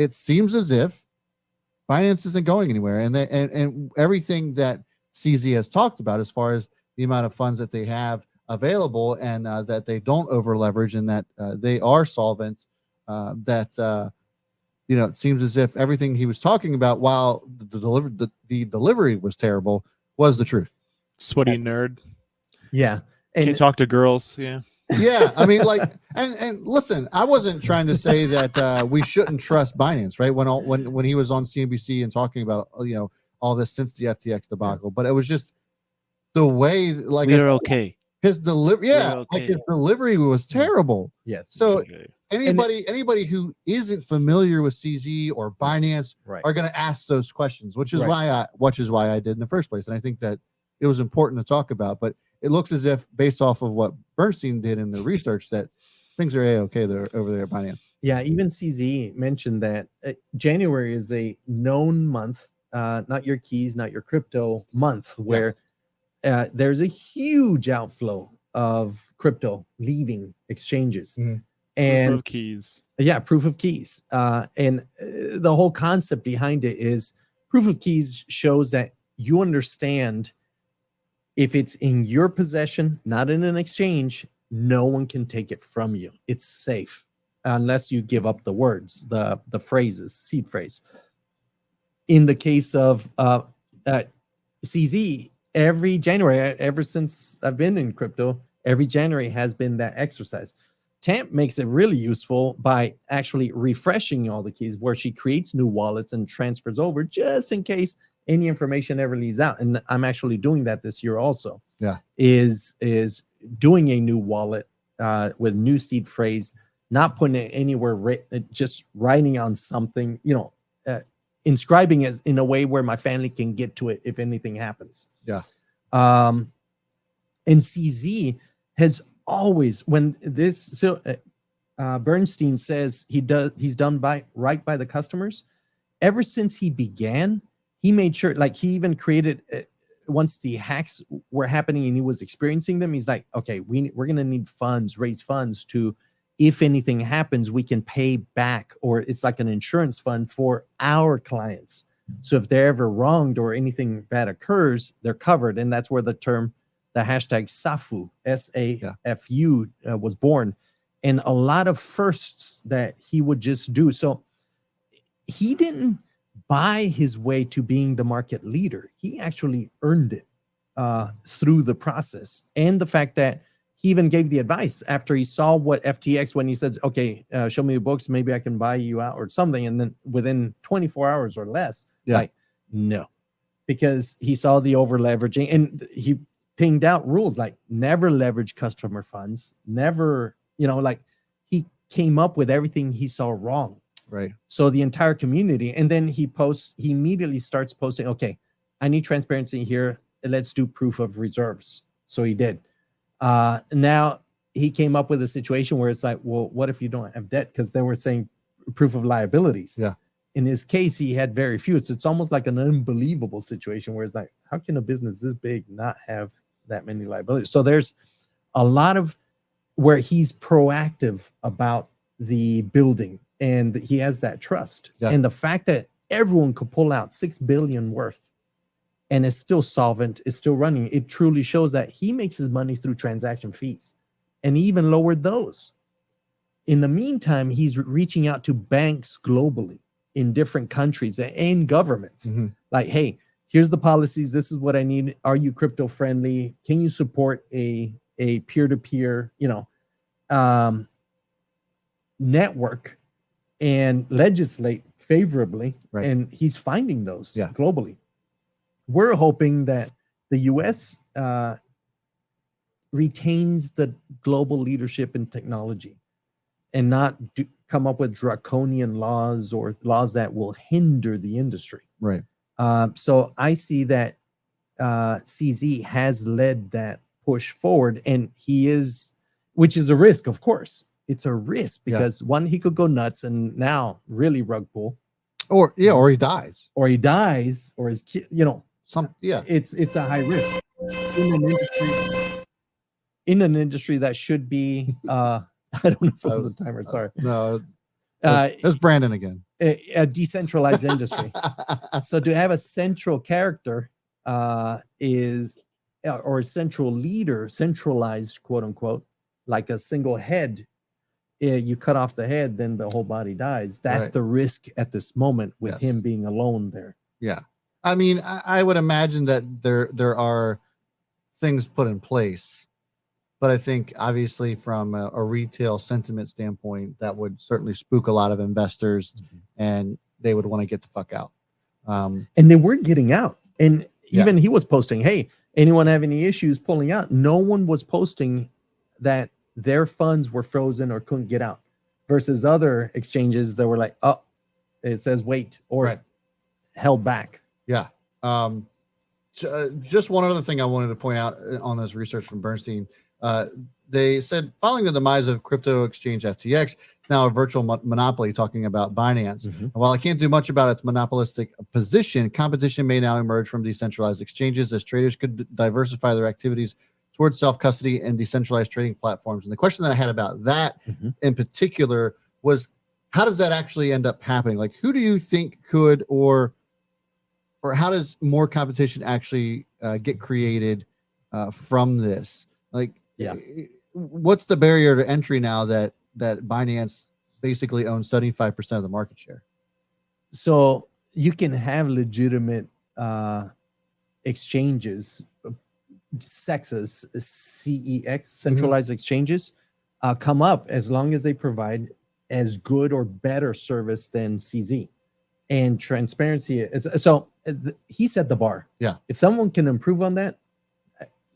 it seems as if Binance isn't going anywhere, and everything that CZ has talked about as far as the amount of funds that they have available, and that they don't over leverage, and that they are solvent. It seems as if everything he was talking about, while the delivery was terrible, was the truth. Sweaty nerd. Yeah. Can't talk to girls. Yeah. Yeah, I mean, and listen, I wasn't trying to say that we shouldn't trust Binance, right? When he was on CNBC and talking about all this since the FTX debacle, but it was just the way, like, we are okay. His delivery, okay. like his delivery was terrible. Yes. So Okay. anybody who isn't familiar with CZ or Binance are going to ask those questions, which is why I did in the first place, and I think that it was important to talk about. But it looks as if, based off of what Bernstein did in the research, that things are okay there over there at Binance. Yeah, even CZ mentioned that January is a known month, not your keys, not your crypto month, where there's a huge outflow of crypto leaving exchanges. And proof of keys. Yeah, proof of keys. And the whole concept behind it is proof of keys shows that you understand if it's in your possession, not in an exchange, no one can take it from you. It's safe unless you give up the words, the phrases, seed phrase. In the case of CZ, every January, ever since I've been in crypto, every January has been that exercise. Tamp makes it really useful by actually refreshing all the keys, where she creates new wallets and transfers over just in case any information ever leaves out. And I'm actually doing that this year also. Yeah. Is doing a new wallet with new seed phrase, not putting it anywhere, just writing on something, inscribing it in a way where my family can get to it if anything happens. Yeah. And CZ has always, when this Bernstein says he's done right by the customers, ever since he began, he made sure, like, he even created once the hacks were happening and he was experiencing them, he's like, okay, we're going to need raise funds to, if anything happens, we can pay back, or it's like an insurance fund for our clients. So if they're ever wronged or anything bad occurs, they're covered. And that's where the hashtag SAFU, SAFU, was born. And a lot of firsts that he would just do. So he didn't buy his way to being the market leader. He actually earned it through the process. And the fact that he even gave the advice after he saw what FTX, when he said, okay, show me the books, maybe I can buy you out or something. And then within 24 hours or less, no, because he saw the over leveraging, and he pinged out rules like never leverage customer funds, never, he came up with everything he saw wrong. Right. So the entire community, and then he immediately starts posting, okay, I need transparency here. Let's do proof of reserves. So he did. Now he came up with a situation where it's like, well, what if you don't have debt? Because they were saying proof of liabilities. Yeah. In his case, he had very few. So it's almost like an unbelievable situation where it's like, how can a business this big not have that many liabilities? So there's a lot of where he's proactive about the building, and he has that trust. Yeah. And the fact that everyone could pull out $6 billion worth and it's still solvent, it's still running, it truly shows that he makes his money through transaction fees, and he even lowered those. In the meantime, he's reaching out to banks globally in different countries and governments. Mm-hmm. Like, hey, here's the policies. This is what I need. Are you crypto friendly? Can you support a peer-to-peer, network and legislate favorably? Right. And he's finding those globally. We're hoping that the U.S. retains the global leadership in technology and not come up with draconian laws or laws that will hinder the industry. Right. So I see that CZ has led that push forward, and he is, which is a risk, of course. It's a risk because one, he could go nuts and now really rug pull, or he dies, or his kid, it's a high risk in an industry that should be I don't know if it was a timer, sorry. No, it's Brandon again. a decentralized industry. So to have a central character is, or a central leader, centralized, quote unquote, like a single head. You cut off the head, then the whole body dies. That's Right. the risk at this moment with Yes. him being alone there. Yeah. I mean, I would imagine that there are things put in place, but I think obviously from a retail sentiment standpoint, that would certainly spook a lot of investors, and they would want to get the fuck out. And they were getting out. And even he was posting, hey, anyone have any issues pulling out? No one was posting that their funds were frozen or couldn't get out, versus other exchanges that were like, oh, it says wait, or held back. Yeah. Just one other thing I wanted to point out on this research from Bernstein. They said following the demise of crypto exchange FTX, now a virtual monopoly, talking about Binance. Mm-hmm. And while I can't do much about its monopolistic position, competition may now emerge from decentralized exchanges as traders could diversify their activities towards self-custody and decentralized trading platforms. And the question that I had about that in particular was, how does that actually end up happening? Like, who do you think could, or how does more competition actually get created from this? Like, what's the barrier to entry now that Binance basically owns 75% of the market share? So you can have legitimate exchanges, CEX, CEX, centralized exchanges, come up as long as they provide as good or better service than CZ. And transparency is, so he set the bar. Yeah. If someone can improve on that,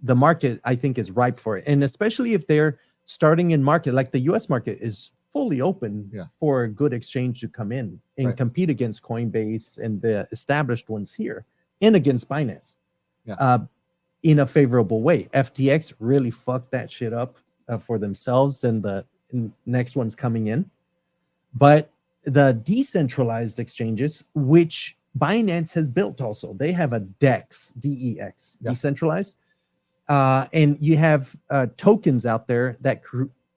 the market, I think, is ripe for it. And especially if they're starting in market, like the US market is fully open for a good exchange to come in and compete against Coinbase and the established ones here, and against Binance in a favorable way. FTX really fucked that shit up for themselves and the next one's coming in. But the decentralized exchanges, which Binance has built also, they have a DEX, DEX, decentralized. And you have tokens out there that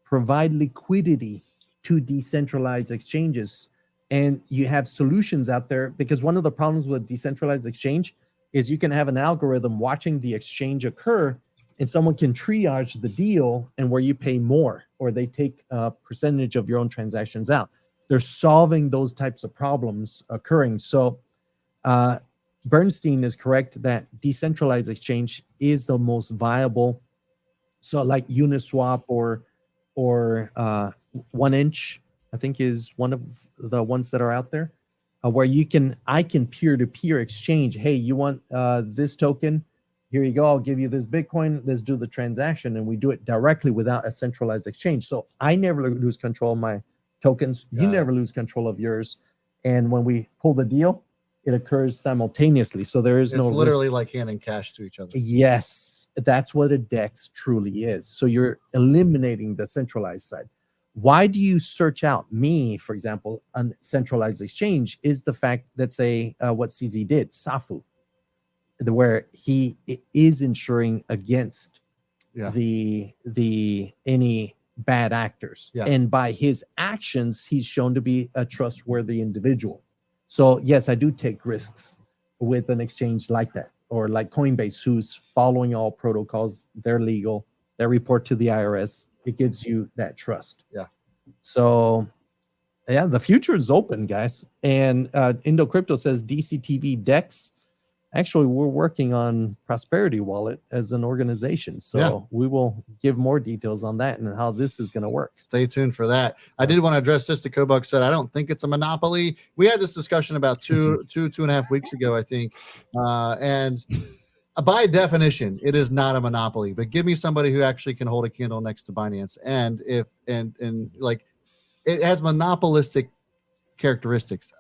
provide liquidity to decentralized exchanges. And you have solutions out there, because one of the problems with decentralized exchange is you can have an algorithm watching the exchange occur, and someone can triage the deal and where you pay more, or they take a percentage of your own transactions out. They're solving those types of problems occurring. So Bernstein is correct that decentralized exchange is the most viable. So like Uniswap or 1inch, I think, is one of the ones that are out there, where I can peer-to-peer exchange. Hey, you want this token? Here you go. I'll give you this Bitcoin. Let's do the transaction. And we do it directly without a centralized exchange. So I never lose control of my tokens. You never lose control of yours. And when we pull the deal, it occurs simultaneously. So there is no risk. It's literally like handing cash to each other. Yes, that's what a DEX truly is. So you're eliminating the centralized side. Why do you search out me, for example, on centralized exchange? Is the fact that, say, what CZ did, Safu, where he is insuring against the any bad actors. And by his actions, he's shown to be a trustworthy individual. So yes, I do take risks with an exchange like that, or like Coinbase, who's following all protocols. They're legal. They report to the IRS. It gives you that trust. So the future is open, guys. And Indo Crypto says DCTV DEX. Actually, we're working on Prosperity Wallet as an organization. So we will give more details on that and how this is going to work. Stay tuned for that. I did want to address this. The Kobuk said, I don't think it's a monopoly. We had this discussion about two and a half weeks ago, I think. And by definition, it is not a monopoly, but give me somebody who actually can hold a candle next to Binance. And like, it has monopolistic characteristics.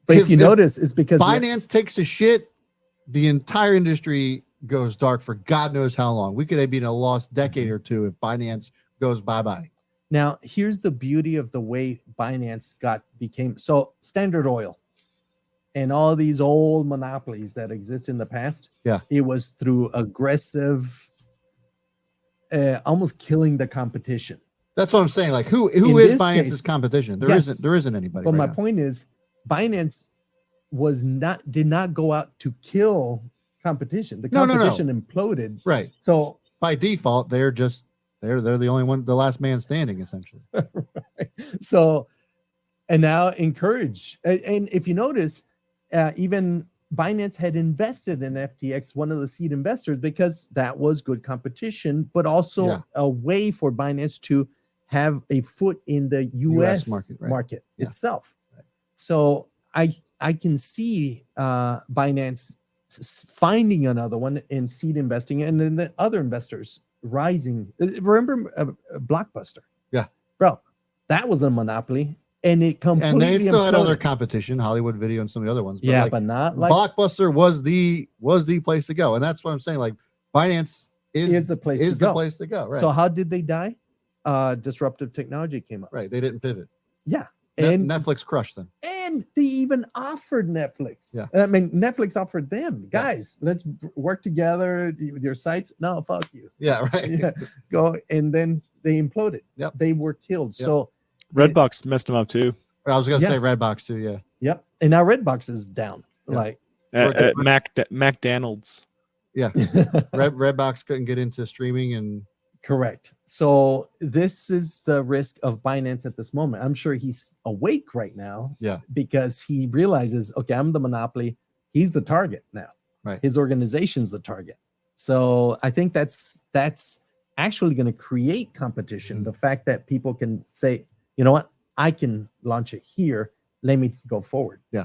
But if you notice, it's because Binance takes a shit, the entire industry goes dark for God knows how long. We could be in a lost decade or two if Binance goes bye-bye. Now, here's the beauty of the way Binance became. So Standard Oil and all these old monopolies that exist in the past, it was through aggressive, almost killing the competition. That's what I'm saying. Like who In is this Binance's case, competition? yes. There isn't anybody. But right my now. point is, Binance did not go out to kill competition. The No. competition imploded. Right. So By default, they're the only one, the last man standing, essentially. so, and now encourage. And if you notice, even Binance had invested in FTX, one of the seed investors, because that was good competition, but also Yeah. a way for Binance to have a foot in the US market Yeah. itself. Right. So I can see Binance finding another one in seed investing, and then the other investors rising. Remember Blockbuster? Yeah, bro, that was a monopoly, and it completely and they still had other imploded. competition, Hollywood Video and some of the other ones. But Yeah, but not like Blockbuster was the place to go, and that's what I'm saying. Like Binance is the place to go. Right. So how did they die? Disruptive technology came up. Right. They didn't pivot. Yeah. And Netflix crushed them. And they even offered Netflix. Yeah. I mean, Netflix offered them, guys, let's work together with your sites. No, fuck you. Yeah, right. Yeah, go. And then they imploded. Yep. They were killed. Yep. So Redbox messed them up too. I was going to Yes. say Redbox too. Yeah. Yep. And now Redbox is down. Yeah. Like McDonald's. Yeah. Redbox couldn't get into streaming and correct. So this is the risk of Binance at this moment. I'm sure he's awake right now. Yeah. Because he realizes, okay, I'm the monopoly. He's the target now. Right. His organization's the target. So I think that's actually going to create competition. Mm-hmm. The fact that people can say, you know what, I can launch it here. Let me go forward. Yeah.